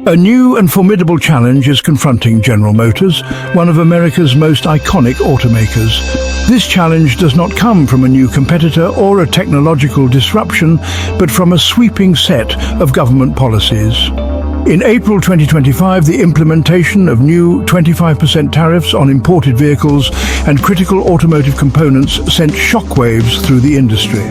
A new and formidable challenge is confronting General Motors, one of America's most iconic automakers. This challenge does not come from a new competitor or a technological disruption, but from a sweeping set of government policies. In April 2025, the implementation of new 25% tariffs on imported vehicles and critical automotive components sent shockwaves through the industry.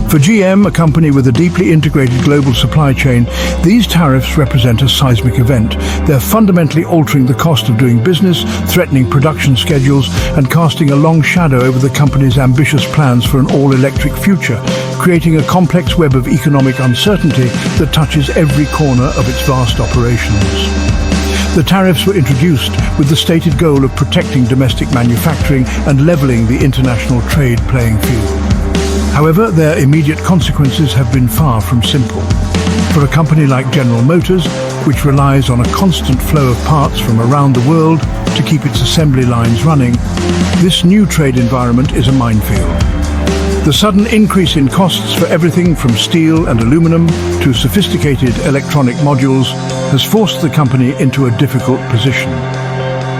For GM, a company with a deeply integrated global supply chain, these tariffs represent a seismic event. They're fundamentally altering the cost of doing business, threatening production schedules, and casting a long shadow over the company's ambitious plans for an all-electric future, creating a complex web of economic uncertainty that touches every corner of its vast operations. The tariffs were introduced with the stated goal of protecting domestic manufacturing and leveling the international trade playing field. However, their immediate consequences have been far from simple. For a company like General Motors, which relies on a constant flow of parts from around the world to keep its assembly lines running, this new trade environment is a minefield. The sudden increase in costs for everything from steel and aluminum to sophisticated electronic modules has forced the company into a difficult position.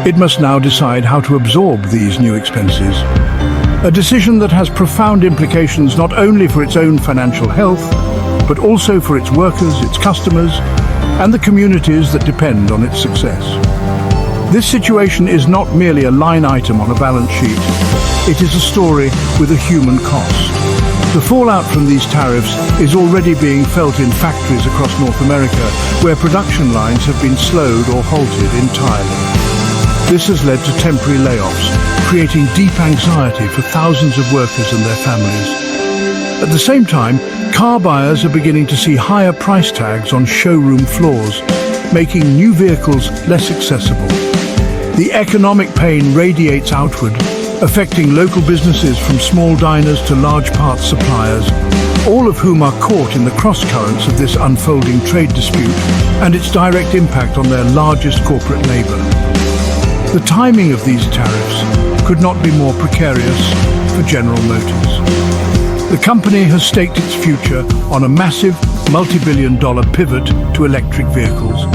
It must now decide how to absorb these new expenses. A decision that has profound implications not only for its own financial health, but also for its workers, its customers, and the communities that depend on its success. This situation is not merely a line item on a balance sheet. It is a story with a human cost. The fallout from these tariffs is already being felt in factories across North America, where production lines have been slowed or halted entirely. This has led to temporary layoffs, creating deep anxiety for thousands of workers and their families. At the same time, car buyers are beginning to see higher price tags on showroom floors, making new vehicles less accessible. The economic pain radiates outward, affecting local businesses from small diners to large parts suppliers, all of whom are caught in the cross-currents of this unfolding trade dispute and its direct impact on their largest corporate neighbor. The timing of these tariffs could not be more precarious for General Motors. The company has staked its future on a massive multi-billion-dollar pivot to electric vehicles,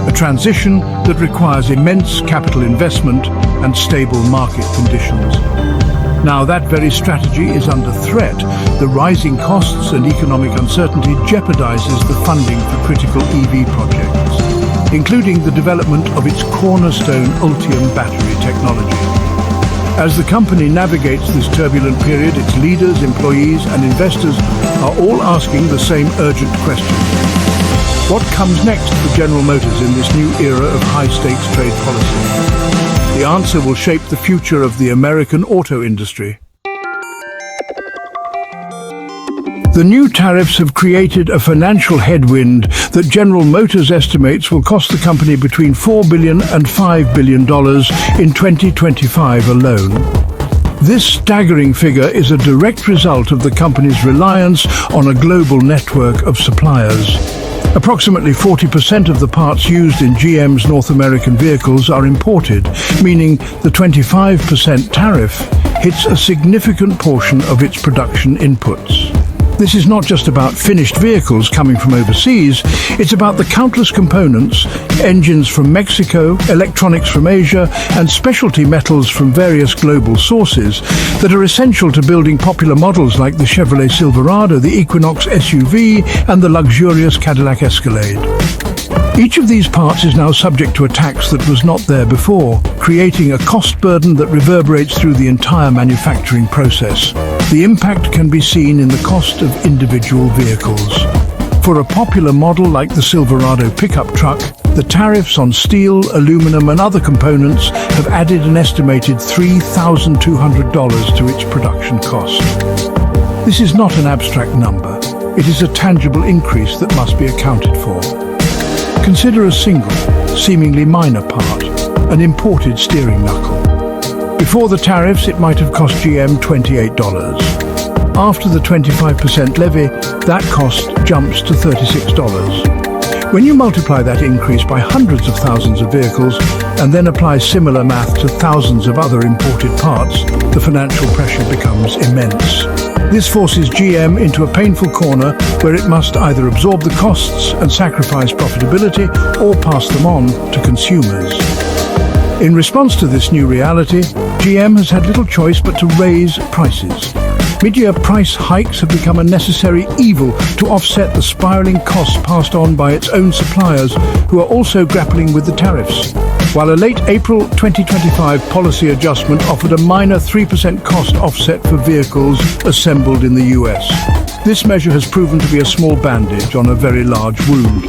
a transition that requires immense capital investment and stable market conditions. Now that very strategy is under threat. The rising costs and economic uncertainty jeopardizes the funding for critical EV projects, including the development of its cornerstone Ultium battery technology. As the company navigates this turbulent period, its leaders, employees, and investors are all asking the same urgent question. What comes next for General Motors in this new era of high-stakes trade policy? The answer will shape the future of the American auto industry. The new tariffs have created a financial headwind that General Motors estimates will cost the company between $4 billion and $5 billion in 2025 alone. This staggering figure is a direct result of the company's reliance on a global network of suppliers. Approximately 40% of the parts used in GM's North American vehicles are imported, meaning the 25% tariff hits a significant portion of its production inputs. This is not just about finished vehicles coming from overseas, it's about the countless components, engines from Mexico, electronics from Asia, and specialty metals from various global sources that are essential to building popular models like the Chevrolet Silverado, the Equinox SUV, and the luxurious Cadillac Escalade. Each of these parts is now subject to a tax that was not there before, creating a cost burden that reverberates through the entire manufacturing process. The impact can be seen in the cost of individual vehicles. For a popular model like the Silverado pickup truck, the tariffs on steel, aluminum, and other components have added an estimated $3,200 to its production cost. This is not an abstract number. It is a tangible increase that must be accounted for. Consider a single, seemingly minor part, an imported steering knuckle. Before the tariffs, it might have cost GM $28. After the 25% levy, that cost jumps to $36. When you multiply that increase by hundreds of thousands of vehicles and then apply similar math to thousands of other imported parts, the financial pressure becomes immense. This forces GM into a painful corner where it must either absorb the costs and sacrifice profitability or pass them on to consumers. In response to this new reality, GM has had little choice but to raise prices. Mid-year price hikes have become a necessary evil to offset the spiraling costs passed on by its own suppliers, who are also grappling with the tariffs. While a late April 2025 policy adjustment offered a minor 3% cost offset for vehicles assembled in the US, this measure has proven to be a small bandage on a very large wound.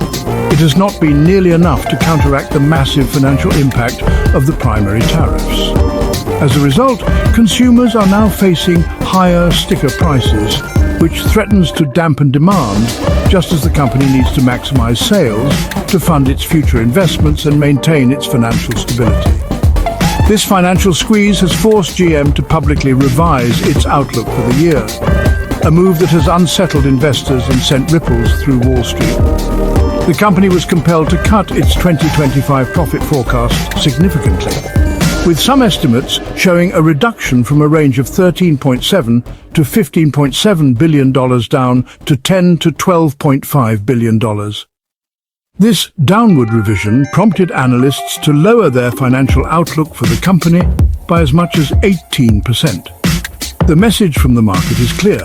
It has not been nearly enough to counteract the massive financial impact of the primary tariffs. As a result, consumers are now facing higher sticker prices, which threatens to dampen demand, just as the company needs to maximize sales to fund its future investments and maintain its financial stability. This financial squeeze has forced GM to publicly revise its outlook for the year, a move that has unsettled investors and sent ripples through Wall Street. The company was compelled to cut its 2025 profit forecast significantly, with some estimates showing a reduction from a range of $13.7 to $15.7 billion down to $10 to $12.5 billion. This downward revision prompted analysts to lower their financial outlook for the company by as much as 18%. The message from the market is clear.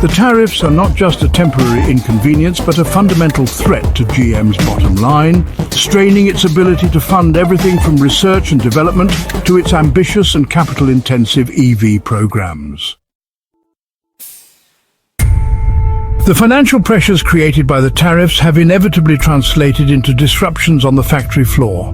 The tariffs are not just a temporary inconvenience, but a fundamental threat to GM's bottom line, straining its ability to fund everything from research and development to its ambitious and capital-intensive EV programs. The financial pressures created by the tariffs have inevitably translated into disruptions on the factory floor.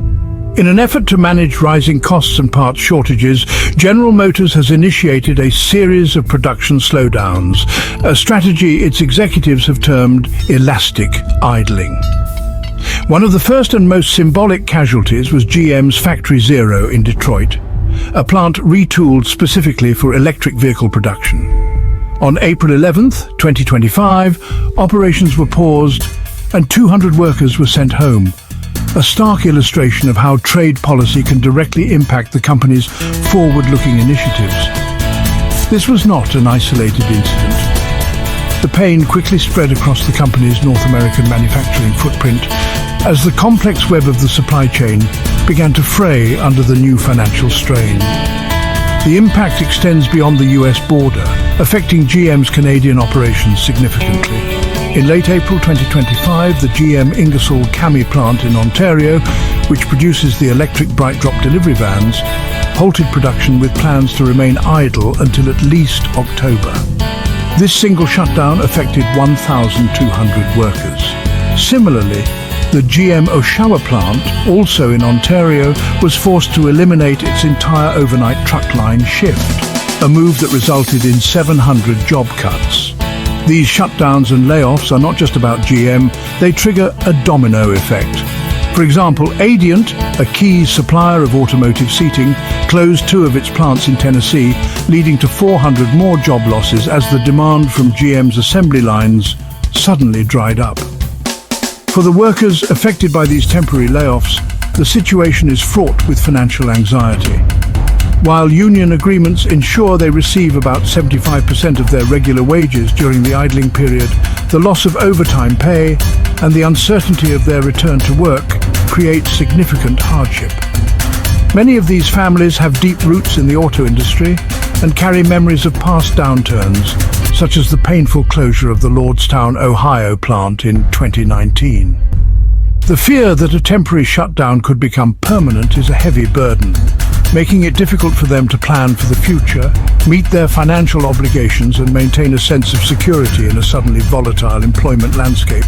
In an effort to manage rising costs and parts shortages, General Motors has initiated a series of production slowdowns, a strategy its executives have termed elastic idling. One of the first and most symbolic casualties was GM's Factory Zero in Detroit, a plant retooled specifically for electric vehicle production. On April 11th, 2025, operations were paused and 200 workers were sent home, a stark illustration of how trade policy can directly impact the company's forward-looking initiatives. This was not an isolated incident. The pain quickly spread across the company's North American manufacturing footprint as the complex web of the supply chain began to fray under the new financial strain. The impact extends beyond the US border, affecting GM's Canadian operations significantly. In late April 2025, the GM Ingersoll Cami plant in Ontario, which produces the electric bright drop delivery vans, halted production with plans to remain idle until at least October. This single shutdown affected 1,200 workers. Similarly, the GM Oshawa plant, also in Ontario, was forced to eliminate its entire overnight truck line shift, a move that resulted in 700 job cuts. These shutdowns and layoffs are not just about GM, they trigger a domino effect. For example, Adient, a key supplier of automotive seating, closed 2 of its plants in Tennessee, leading to 400 more job losses as the demand from GM's assembly lines suddenly dried up. For the workers affected by these temporary layoffs, the situation is fraught with financial anxiety. While union agreements ensure they receive about 75% of their regular wages during the idling period, the loss of overtime pay and the uncertainty of their return to work create significant hardship. Many of these families have deep roots in the auto industry and carry memories of past downturns, such as the painful closure of the Lordstown, Ohio plant in 2019. The fear that a temporary shutdown could become permanent is a heavy burden, making it difficult for them to plan for the future, meet their financial obligations and maintain a sense of security in a suddenly volatile employment landscape.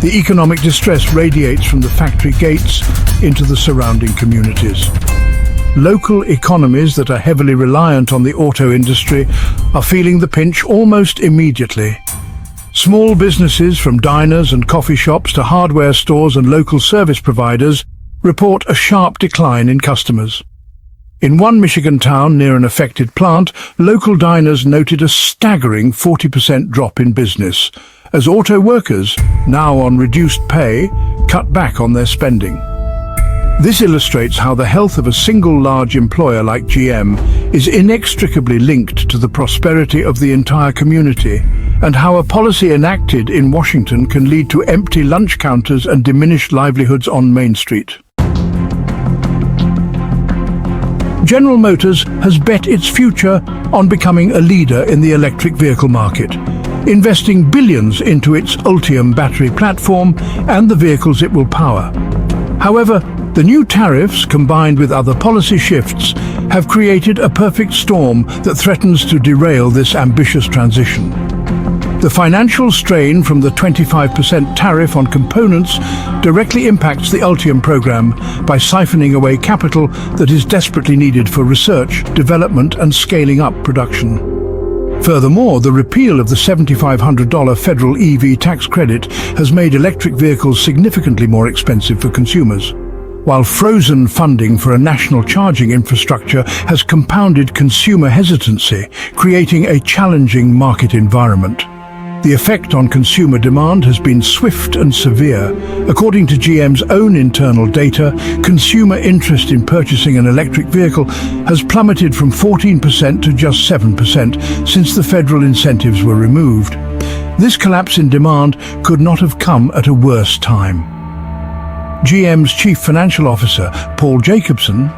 The economic distress radiates from the factory gates into the surrounding communities. Local economies that are heavily reliant on the auto industry are feeling the pinch almost immediately. Small businesses, from diners and coffee shops to hardware stores and local service providers, report a sharp decline in customers. In one Michigan town near an affected plant, local diners noted a staggering 40% drop in business, as auto workers, now on reduced pay, cut back on their spending. This illustrates how the health of a single large employer like GM is inextricably linked to the prosperity of the entire community, and how a policy enacted in Washington can lead to empty lunch counters and diminished livelihoods on Main Street. General Motors has bet its future on becoming a leader in the electric vehicle market, investing billions into its Ultium battery platform and the vehicles it will power. However, the new tariffs, combined with other policy shifts, have created a perfect storm that threatens to derail this ambitious transition. The financial strain from the 25% tariff on components directly impacts the Ultium program by siphoning away capital that is desperately needed for research, development, and scaling up production. Furthermore, the repeal of the $7,500 federal EV tax credit has made electric vehicles significantly more expensive for consumers, while frozen funding for a national charging infrastructure has compounded consumer hesitancy, creating a challenging market environment. The effect on consumer demand has been swift and severe. According to GM's own internal data, consumer interest in purchasing an electric vehicle has plummeted from 14% to just 7% since the federal incentives were removed. This collapse in demand could not have come at a worse time. GM's chief financial officer, Paul Jacobson,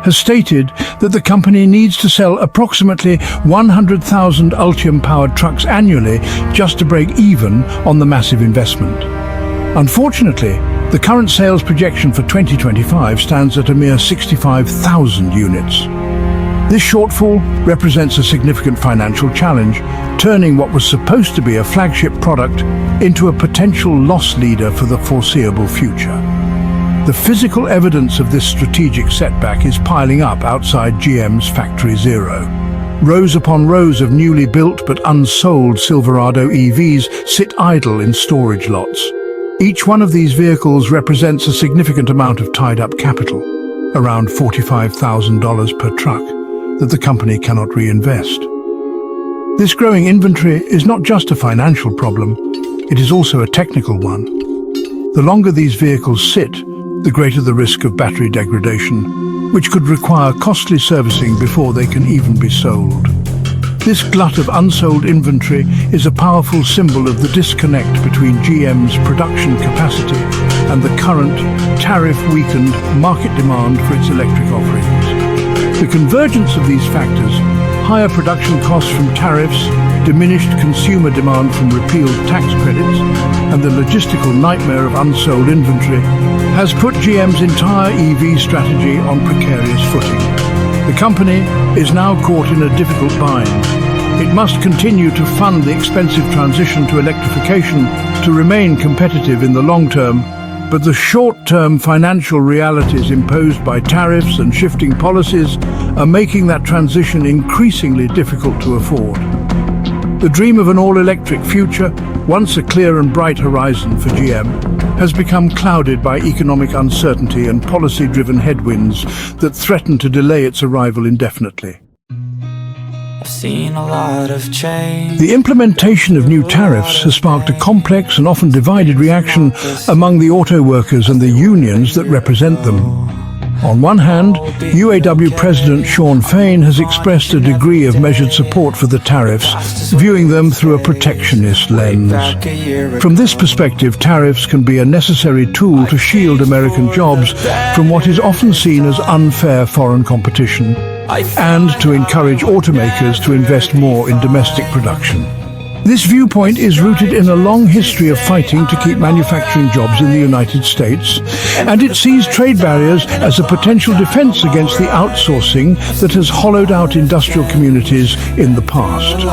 has stated that the company needs to sell approximately 100,000 Ultium-powered trucks annually just to break even on the massive investment. Unfortunately, the current sales projection for 2025 stands at a mere 65,000 units. This shortfall represents a significant financial challenge, turning what was supposed to be a flagship product into a potential loss leader for the foreseeable future. The physical evidence of this strategic setback is piling up outside GM's Factory Zero. Rows upon rows of newly built but unsold Silverado EVs sit idle in storage lots. Each one of these vehicles represents a significant amount of tied-up capital, around $45,000 per truck, that the company cannot reinvest. This growing inventory is not just a financial problem, it is also a technical one. The longer these vehicles sit, the greater the risk of battery degradation, which could require costly servicing before they can even be sold. This glut of unsold inventory is a powerful symbol of the disconnect between GM's production capacity and the current tariff-weakened market demand for its electric offerings. The convergence of these factors, higher production costs from tariffs, diminished consumer demand from repealed tax credits, and the logistical nightmare of unsold inventory, has put GM's entire EV strategy on precarious footing. The company is now caught in a difficult bind. It must continue to fund the expensive transition to electrification to remain competitive in the long term, but the short-term financial realities imposed by tariffs and shifting policies are making that transition increasingly difficult to afford. The dream of an all-electric future, once a clear and bright horizon for GM, has become clouded by economic uncertainty and policy-driven headwinds that threaten to delay its arrival indefinitely. I've seen a lot of change. The implementation of new tariffs has sparked a complex and often divided reaction among the auto workers and the unions that represent them. On one hand, UAW President Shawn Fain has expressed a degree of measured support for the tariffs, viewing them through a protectionist lens. From this perspective, tariffs can be a necessary tool to shield American jobs from what is often seen as unfair foreign competition, and to encourage automakers to invest more in domestic production. This viewpoint is rooted in a long history of fighting to keep manufacturing jobs in the United States, and it sees trade barriers as a potential defense against the outsourcing that has hollowed out industrial communities in the past.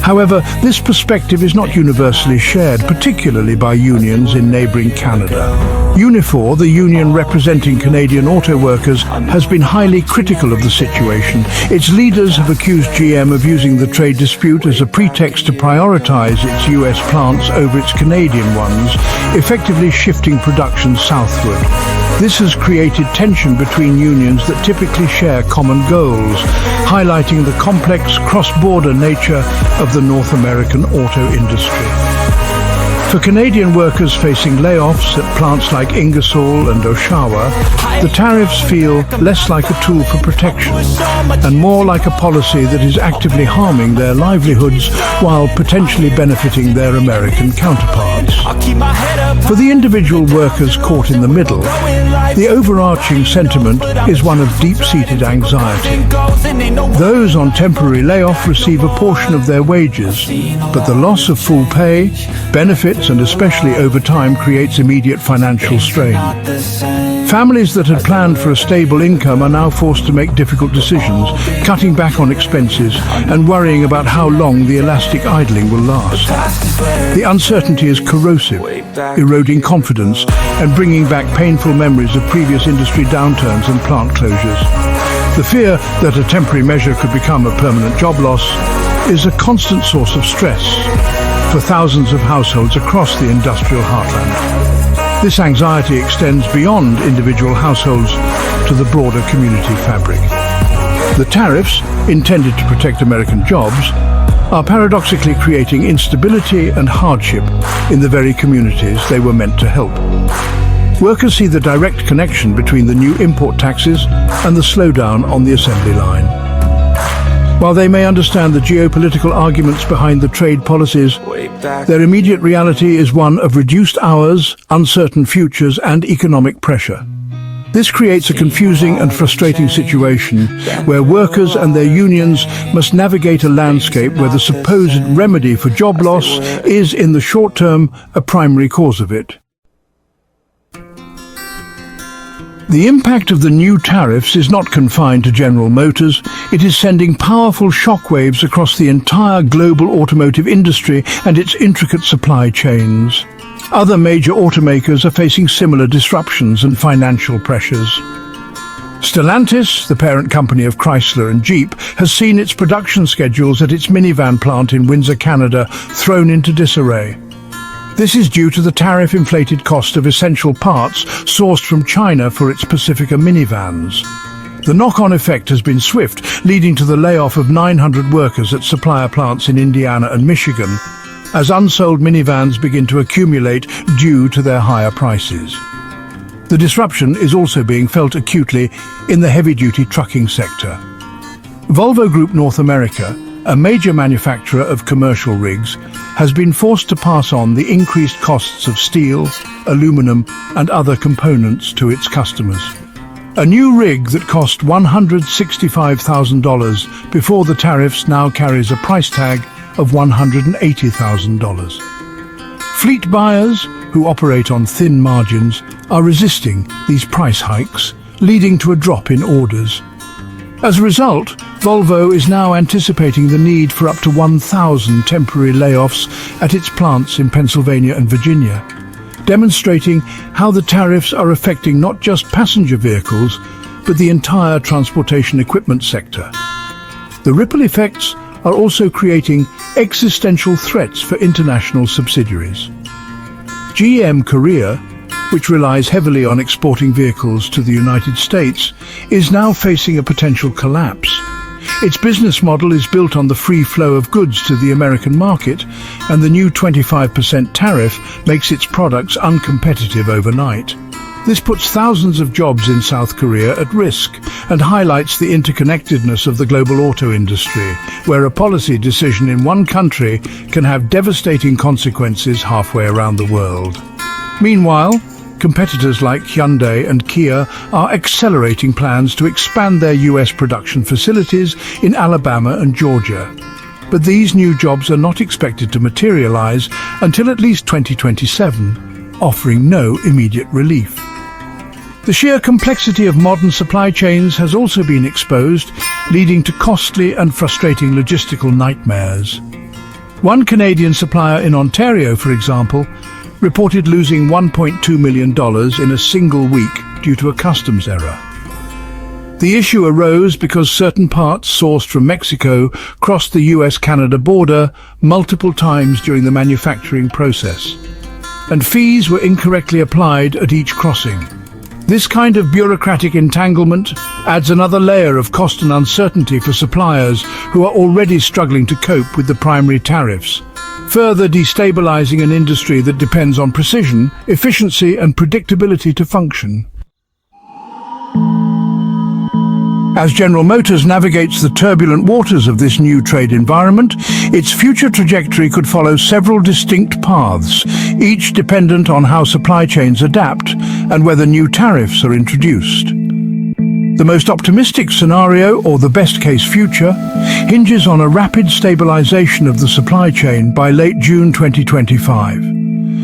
However, this perspective is not universally shared, particularly by unions in neighboring Canada. Unifor, the union representing Canadian auto workers, has been highly critical of the situation. Its leaders have accused GM of using the trade dispute as a pretext to prioritize its US plants over its Canadian ones, effectively shifting production southward. This has created tension between unions that typically share common goals, highlighting the complex cross-border nature of the North American auto industry. For Canadian workers facing layoffs at plants like Ingersoll and Oshawa, the tariffs feel less like a tool for protection and more like a policy that is actively harming their livelihoods while potentially benefiting their American counterparts. For the individual workers caught in the middle, the overarching sentiment is one of deep-seated anxiety. Those on temporary layoff receive a portion of their wages, but the loss of full pay, benefits and especially overtime creates immediate financial strain. Families that had planned for a stable income are now forced to make difficult decisions, cutting back on expenses and worrying about how long the elastic idling will last. The uncertainty is corrosive, eroding confidence and bringing back painful memories of previous industry downturns and plant closures. The fear that a temporary measure could become a permanent job loss is a constant source of stress for thousands of households across the industrial heartland. This anxiety extends beyond individual households to the broader community fabric. The tariffs, intended to protect American jobs, are paradoxically creating instability and hardship in the very communities they were meant to help. Workers see the direct connection between the new import taxes and the slowdown on the assembly line. While they may understand the geopolitical arguments behind the trade policies, their immediate reality is one of reduced hours, uncertain futures, and economic pressure. This creates a confusing and frustrating situation where workers and their unions must navigate a landscape where the supposed remedy for job loss is, in the short term, a primary cause of it. The impact of the new tariffs is not confined to General Motors. It is sending powerful shockwaves across the entire global automotive industry and its intricate supply chains. Other major automakers are facing similar disruptions and financial pressures. Stellantis, the parent company of Chrysler and Jeep, has seen its production schedules at its minivan plant in Windsor, Canada, thrown into disarray. This is due to the tariff-inflated cost of essential parts sourced from China for its Pacifica minivans. The knock-on effect has been swift, leading to the layoff of 900 workers at supplier plants in Indiana and Michigan, as unsold minivans begin to accumulate due to their higher prices. The disruption is also being felt acutely in the heavy-duty trucking sector. Volvo Group North America, a major manufacturer of commercial rigs, has been forced to pass on the increased costs of steel, aluminum and other components to its customers. A new rig that cost $165,000 before the tariffs now carries a price tag of $180,000. Fleet buyers, who operate on thin margins, are resisting these price hikes, leading to a drop in orders. As a result, Volvo is now anticipating the need for up to 1,000 temporary layoffs at its plants in Pennsylvania and Virginia, demonstrating how the tariffs are affecting not just passenger vehicles, but the entire transportation equipment sector. The ripple effects are also creating existential threats for international subsidiaries. GM Korea, which relies heavily on exporting vehicles to the United States, is now facing a potential collapse. Its business model is built on the free flow of goods to the American market, and the new 25% tariff makes its products uncompetitive overnight. This puts thousands of jobs in South Korea at risk and highlights the interconnectedness of the global auto industry, where a policy decision in one country can have devastating consequences halfway around the world. Meanwhile, competitors like Hyundai and Kia are accelerating plans to expand their US production facilities in Alabama and Georgia. But these new jobs are not expected to materialize until at least 2027, offering no immediate relief. The sheer complexity of modern supply chains has also been exposed, leading to costly and frustrating logistical nightmares. One Canadian supplier in Ontario, for example, reported losing $1.2 million in a single week due to a customs error. The issue arose because certain parts sourced from Mexico crossed the US-Canada border multiple times during the manufacturing process, and fees were incorrectly applied at each crossing. This kind of bureaucratic entanglement adds another layer of cost and uncertainty for suppliers who are already struggling to cope with the primary tariffs. further destabilizing an industry that depends on precision, efficiency and predictability to function. As General Motors navigates the turbulent waters of this new trade environment, its future trajectory could follow several distinct paths, each dependent on how supply chains adapt and whether new tariffs are introduced. The most optimistic scenario, or the best-case future, hinges on a rapid stabilization of the supply chain by late June 2025.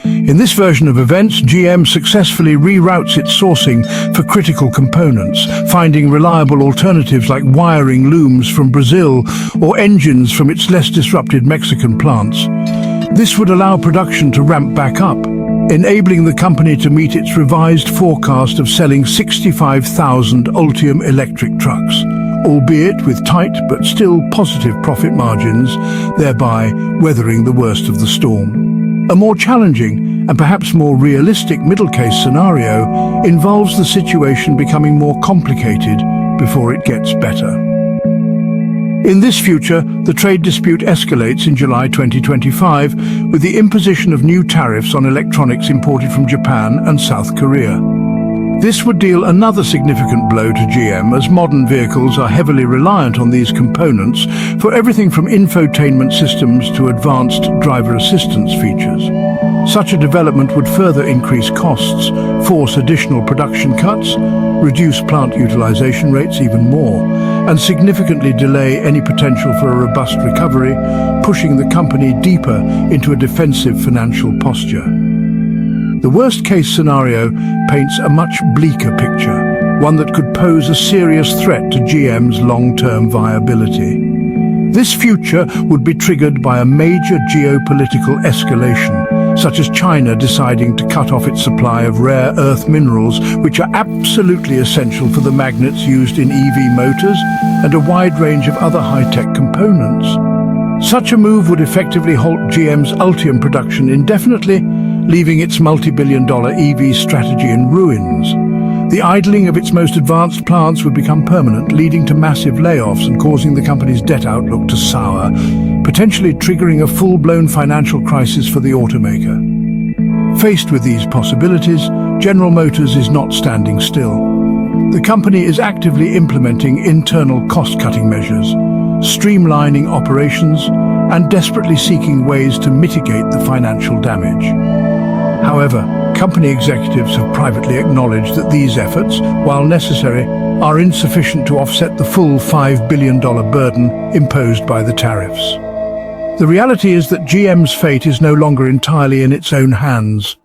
In this version of events, GM successfully reroutes its sourcing for critical components, finding reliable alternatives like wiring looms from Brazil or engines from its less disrupted Mexican plants. This would allow production to ramp back up, enabling the company to meet its revised forecast of selling 65,000 Ultium electric trucks, albeit with tight but still positive profit margins, thereby weathering the worst of the storm. A more challenging and perhaps more realistic middle-case scenario involves the situation becoming more complicated before it gets better. In this future, the trade dispute escalates in July 2025 with the imposition of new tariffs on electronics imported from Japan and South Korea. This would deal another significant blow to GM, as modern vehicles are heavily reliant on these components for everything from infotainment systems to advanced driver assistance features. Such a development would further increase costs, force additional production cuts, reduce plant utilization rates even more, and significantly delay any potential for a robust recovery, pushing the company deeper into a defensive financial posture. The worst-case scenario paints a much bleaker picture, one that could pose a serious threat to GM's long-term viability. This future would be triggered by a major geopolitical escalation, such as China deciding to cut off its supply of rare earth minerals, which are absolutely essential for the magnets used in EV motors and a wide range of other high-tech components. Such a move would effectively halt GM's Ultium production indefinitely, leaving its multi-billion-dollar EV strategy in ruins. The idling of its most advanced plants would become permanent, leading to massive layoffs and causing the company's debt outlook to sour, potentially triggering a full-blown financial crisis for the automaker. Faced with these possibilities, General Motors is not standing still. The company is actively implementing internal cost-cutting measures, streamlining operations, and desperately seeking ways to mitigate the financial damage. However, company executives have privately acknowledged that these efforts, while necessary, are insufficient to offset the full $5 billion burden imposed by the tariffs. The reality is that GM's fate is no longer entirely in its own hands.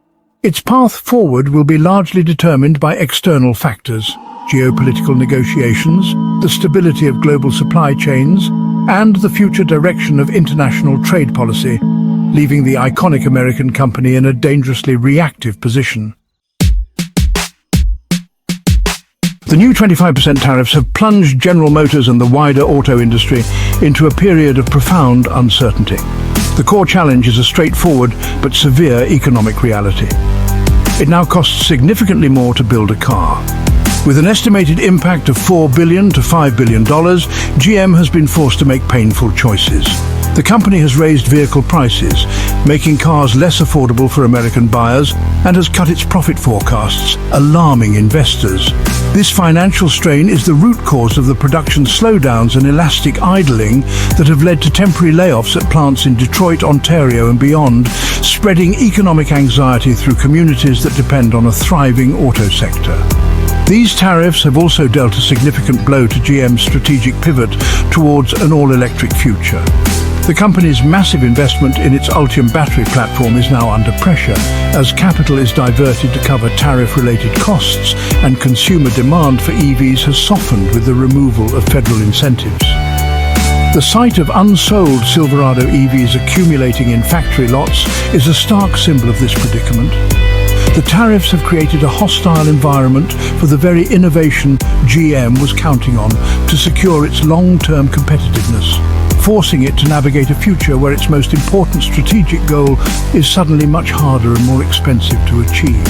Its path forward will be largely determined by external factors: geopolitical negotiations, the stability of global supply chains, and the future direction of international trade policy, leaving the iconic American company in a dangerously reactive position. The new 25% tariffs have plunged General Motors and the wider auto industry into a period of profound uncertainty. The core challenge is a straightforward but severe economic reality. It now costs significantly more to build a car. With an estimated impact of $4 billion to $5 billion, GM has been forced to make painful choices. The company has raised vehicle prices, making cars less affordable for American buyers, and has cut its profit forecasts, alarming investors. This financial strain is the root cause of the production slowdowns and elastic idling that have led to temporary layoffs at plants in Detroit, Ontario and beyond, spreading economic anxiety through communities that depend on a thriving auto sector. These tariffs have also dealt a significant blow to GM's strategic pivot towards an all-electric future. The company's massive investment in its Ultium battery platform is now under pressure, as capital is diverted to cover tariff-related costs and consumer demand for EVs has softened with the removal of federal incentives. The sight of unsold Silverado EVs accumulating in factory lots is a stark symbol of this predicament. The tariffs have created a hostile environment for the very innovation GM was counting on to secure its long-term competitiveness, forcing it to navigate a future where its most important strategic goal is suddenly much harder and more expensive to achieve.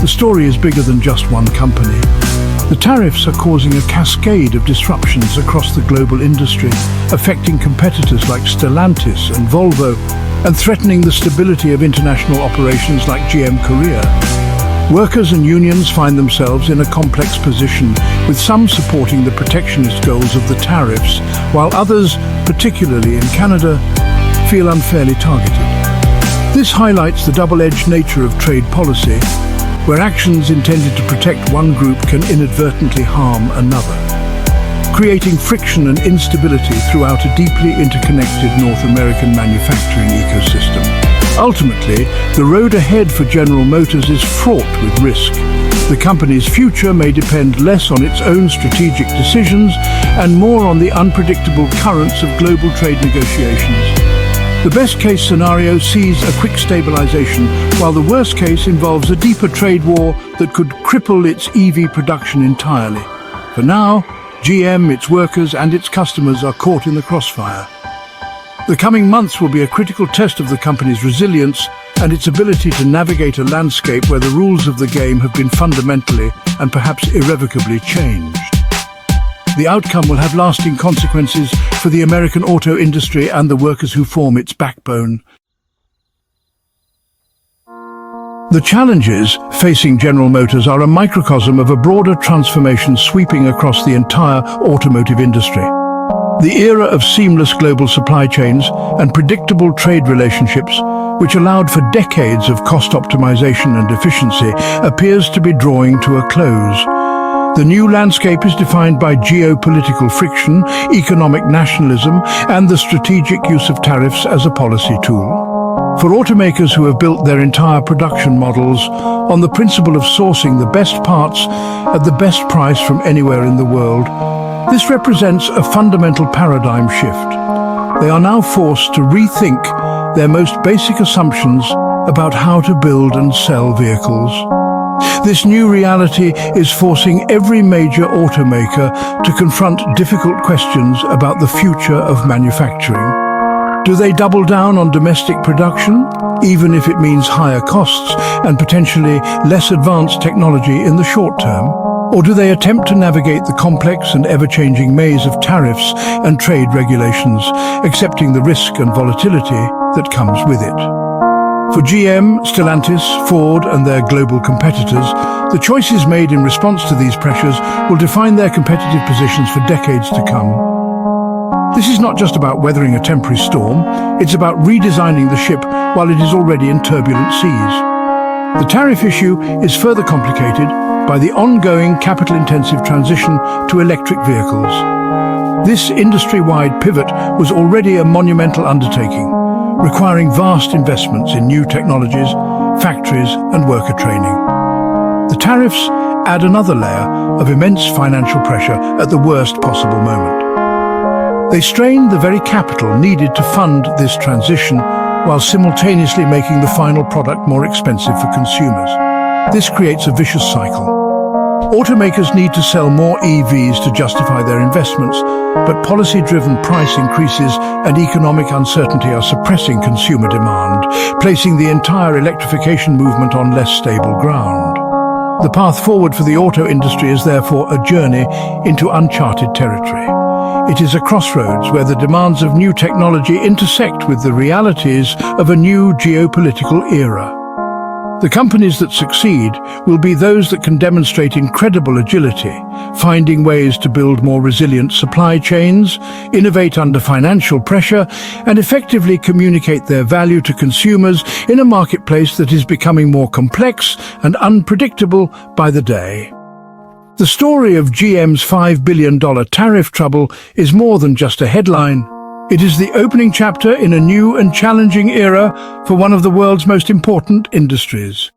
The story is bigger than just one company. The tariffs are causing a cascade of disruptions across the global industry, affecting competitors like Stellantis and Volvo, and threatening the stability of international operations like GM Korea. Workers and unions find themselves in a complex position, with some supporting the protectionist goals of the tariffs, while others, particularly in Canada, feel unfairly targeted. This highlights the double-edged nature of trade policy, where actions intended to protect one group can inadvertently harm another, creating friction and instability throughout a deeply interconnected North American manufacturing ecosystem. Ultimately, the road ahead for General Motors is fraught with risk. The company's future may depend less on its own strategic decisions and more on the unpredictable currents of global trade negotiations. The best-case scenario sees a quick stabilization, while the worst case involves a deeper trade war that could cripple its EV production entirely. For now, GM, its workers and its customers are caught in the crossfire. The coming months will be a critical test of the company's resilience and its ability to navigate a landscape where the rules of the game have been fundamentally and perhaps irrevocably changed. The outcome will have lasting consequences for the American auto industry and the workers who form its backbone. The challenges facing General Motors are a microcosm of a broader transformation sweeping across the entire automotive industry. The era of seamless global supply chains and predictable trade relationships, which allowed for decades of cost optimization and efficiency, appears to be drawing to a close. The new landscape is defined by geopolitical friction, economic nationalism, and the strategic use of tariffs as a policy tool. For automakers who have built their entire production models on the principle of sourcing the best parts at the best price from anywhere in the world, this represents a fundamental paradigm shift. They are now forced to rethink their most basic assumptions about how to build and sell vehicles. This new reality is forcing every major automaker to confront difficult questions about the future of manufacturing. Do they double down on domestic production, even if it means higher costs and potentially less advanced technology in the short term? Or do they attempt to navigate the complex and ever-changing maze of tariffs and trade regulations, accepting the risk and volatility that comes with it? For GM, Stellantis, Ford and their global competitors, the choices made in response to these pressures will define their competitive positions for decades to come. This is not just about weathering a temporary storm, it's about redesigning the ship while it is already in turbulent seas. The tariff issue is further complicated by the ongoing capital-intensive transition to electric vehicles. This industry-wide pivot was already a monumental undertaking, requiring vast investments in new technologies, factories and worker training. The tariffs add another layer of immense financial pressure at the worst possible moment. They strain the very capital needed to fund this transition while simultaneously making the final product more expensive for consumers. This creates a vicious cycle. Automakers need to sell more EVs to justify their investments, but policy-driven price increases and economic uncertainty are suppressing consumer demand, placing the entire electrification movement on less stable ground. The path forward for the auto industry is therefore a journey into uncharted territory. It is a crossroads where the demands of new technology intersect with the realities of a new geopolitical era. The companies that succeed will be those that can demonstrate incredible agility, finding ways to build more resilient supply chains, innovate under financial pressure, and effectively communicate their value to consumers in a marketplace that is becoming more complex and unpredictable by the day. The story of GM's $5 billion tariff trouble is more than just a headline. It is the opening chapter in a new and challenging era for one of the world's most important industries.